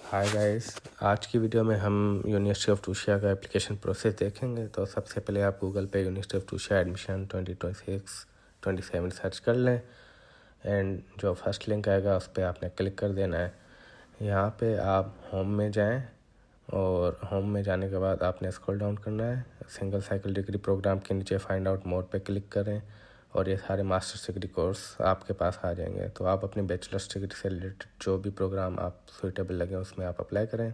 Hi guys, आज की video में हम यूनिवर्सिटी ऑफ टूशिया का एप्लीकेशन प्रोसेस देखेंगे। तो सबसे पहले आप गूगल पे यूनिवर्सिटी ऑफ टूशिया एडमिशन 2026-27 सर्च कर लें एंड जो फर्स्ट लिंक आएगा उस पर आपने क्लिक कर देना है। यहाँ पे आप होम में जाएं और होम में जाने के बाद आपने स्क्रॉल डाउन करना है। सिंगल साइकिल डिग्री प्रोग्राम के नीचे फाइंड आउट मोर पे क्लिक करें और ये सारे मास्टर्स डिग्री कोर्स आपके पास आ जाएंगे। तो आप अपनी बैचलर्स डिग्री से रिलेटेड जो भी प्रोग्राम आप सूटेबल लगे उसमें आप अप्लाई करें।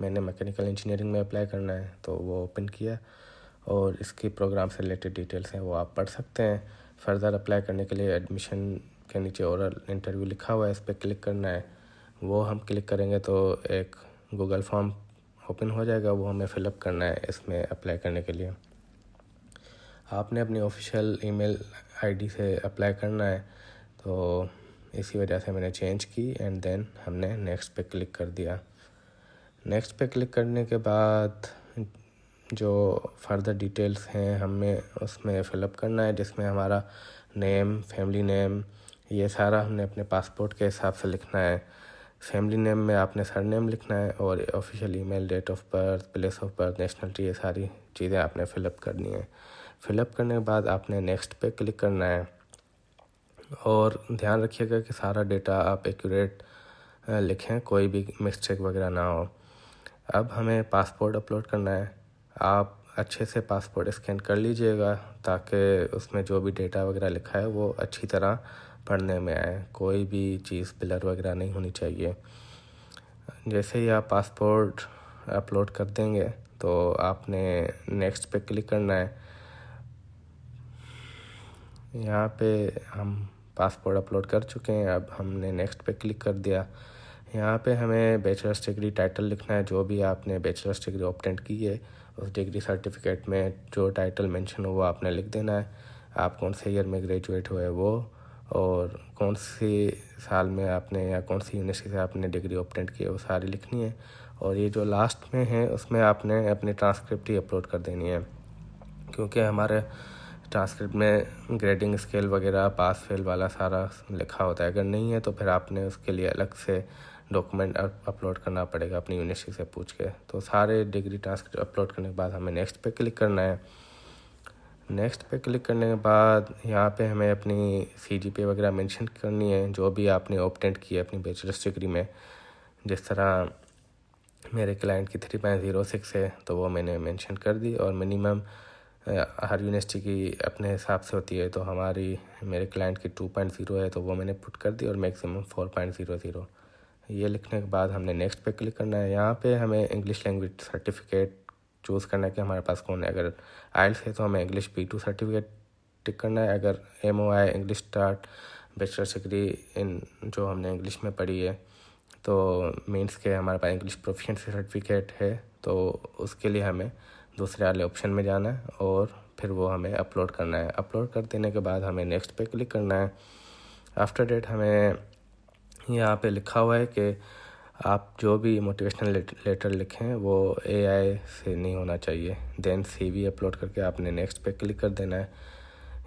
मैंने मैकेनिकल इंजीनियरिंग में अप्लाई करना है तो वो ओपन किया और इसकी प्रोग्राम से रिलेटेड डिटेल्स हैं वो आप पढ़ सकते हैं। फर्दर अप्लाई करने के लिए एडमिशन के नीचे ओरल इंटरव्यू लिखा हुआ है, इस पर क्लिक करना है। वो हम क्लिक करेंगे तो एक गूगल फॉर्म ओपन हो जाएगा, वो हमें फ़िलअप करना है इसमें अप्लाई करने के लिए। आपने अपनी ऑफिशियल ईमेल आईडी से अप्लाई करना है, तो इसी वजह से मैंने चेंज की एंड देन हमने नेक्स्ट पे क्लिक कर दिया। नेक्स्ट पे क्लिक करने के बाद जो फर्दर डिटेल्स हैं हमें उसमें फ़िलअप करना है, जिसमें हमारा नेम, फैमिली नेम, ये सारा हमने अपने पासपोर्ट के हिसाब से लिखना है। फैमिली नेम में आपने सरनेम लिखना है और official email, date of birth, place of birth, nationality, ये सारी चीज़ें आपने फ़िलअप करनी है। फ़िलअप करने के बाद आपने नेक्स्ट पे क्लिक करना है और ध्यान रखिएगा कि सारा डेटा आप एक्यूरेट लिखें, कोई भी मिस्टेक वगैरह ना हो। अब हमें पासपोर्ट अपलोड करना है। आप अच्छे से पासपोर्ट स्कैन कर लीजिएगा ताकि उसमें जो भी डेटा वगैरह लिखा है वो अच्छी तरह पढ़ने में आए, कोई भी चीज़ ब्लर वगैरह नहीं होनी चाहिए। जैसे ही आप पासपोर्ट अपलोड कर देंगे तो आपने नेक्स्ट पे क्लिक करना है। यहाँ पे हम पासपोर्ट अपलोड कर चुके हैं, अब हमने नेक्स्ट पे क्लिक कर दिया। यहाँ पे हमें बैचलर्स डिग्री टाइटल लिखना है, जो भी आपने बैचलर्स डिग्री ऑब्टेन की है उस डिग्री सर्टिफिकेट में जो टाइटल मेंशन हो वो आपने लिख देना है। आप कौन से ईयर में ग्रेजुएट हुए वो और कौन सी साल में आपने या कौन सी यूनिवर्सिटी से आपने डिग्री ऑब्टेन की है वो सारी लिखनी है। और ये जो लास्ट में है उसमें आपने अपनी ट्रांसक्रिप्ट ही अपलोड कर देनी है, क्योंकि हमारे ट्रांसक्रिप्ट में ग्रेडिंग स्केल वगैरह पास फेल वाला सारा लिखा होता है। अगर नहीं है तो फिर आपने उसके लिए अलग से डॉक्यूमेंट अपलोड करना पड़ेगा अपनी यूनिवर्सिटी से पूछ के। तो सारे डिग्री ट्रांसक्रिप्ट अपलोड करने के बाद हमें नेक्स्ट पे क्लिक करना है। नेक्स्ट पे क्लिक करने के बाद यहाँ पे हमें अपनी CGPA वगैरह मेंशन करनी है, जो भी आपने ऑब्टेन की है अपनी बैचलर्स डिग्री में। जिस तरह मेरे क्लाइंट की 3.06 है तो वो मैंने मेंशन कर दी और मिनिमम हर यूनिवर्सिटी की अपने हिसाब से होती है, तो हमारी मेरे क्लाइंट की 2.0 है तो वो मैंने पुट कर दी और मैक्सिमम 4.00। ये लिखने के बाद हमने नेक्स्ट पे क्लिक करना है। यहाँ पे हमें इंग्लिश लैंग्वेज सर्टिफिकेट चूज़ करना है कि हमारे पास कौन है। अगर आइल्स है तो हमें इंग्लिश B2 सर्टिफिकेट टिक करना है। अगर MOI English start bachelors degree in जो हमने इंग्लिश में पढ़ी है तो मीन्स के हमारे पास इंग्लिश प्रोफिशिएंसी सर्टिफिकेट है, तो उसके लिए हमें दूसरे वाले ऑप्शन में जाना है और फिर वो हमें अपलोड करना है। अपलोड कर देने के बाद हमें नेक्स्ट पे क्लिक करना है। आफ्टर डेट हमें यहाँ पे लिखा हुआ है कि आप जो भी मोटिवेशनल लेटर लिखें वो AI से नहीं होना चाहिए। देन CV अपलोड करके आपने नेक्स्ट पे क्लिक कर देना है।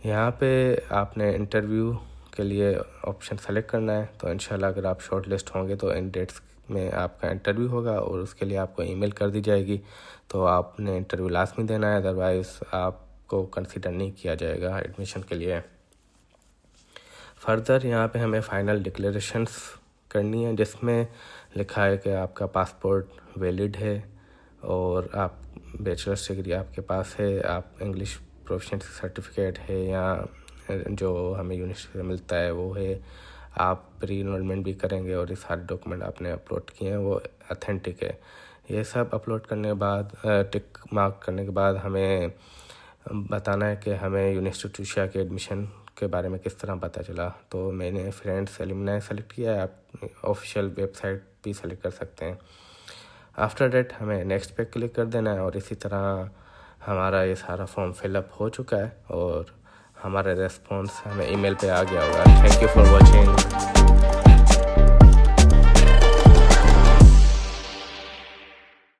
यहाँ पे आपने इंटरव्यू के लिए ऑप्शन सेलेक्ट करना है, तो इंशाल्लाह अगर आप शॉर्ट लिस्ट होंगे तो इन डेट्स में आपका इंटरव्यू होगा और उसके लिए आपको ईमेल कर दी जाएगी, तो आपने इंटरव्यू लाजमी देना है, अदरवाइज़ आपको कंसीडर नहीं किया जाएगा एडमिशन के लिए। फर्दर यहाँ पे हमें फाइनल डिक्लेरेशंस करनी है, जिसमें लिखा है कि आपका पासपोर्ट वैलिड है और आप बैचलर्स डिग्री आपके पास है, आप इंग्लिश प्रोफिशिएंसी सर्टिफिकेट है या जो हमें यूनिवर्सिटी से मिलता है वो है, आप प्री इनरोलमेंट भी करेंगे और ये सारे डॉक्यूमेंट आपने अपलोड किए हैं वो अथेंटिक है। ये सब अपलोड करने के बाद टिक मार्क करने के बाद हमें बताना है कि हमें यूनिवर्सिटी टूशिया के एडमिशन के बारे में किस तरह पता चला। तो मैंने फ्रेंड्स एलुमनाई सेलेक्ट किया है, आप ऑफिशियल वेबसाइट भी सेलेक्ट कर सकते हैं। आफ्टर डेट हमें नेक्स्ट पे क्लिक कर देना है और इसी तरह हमारा ये सारा फॉर्म फिलअप हो चुका है और हमारा रेस्पॉन्स हमें ईमेल पे आ गया होगा। Thank you for watching.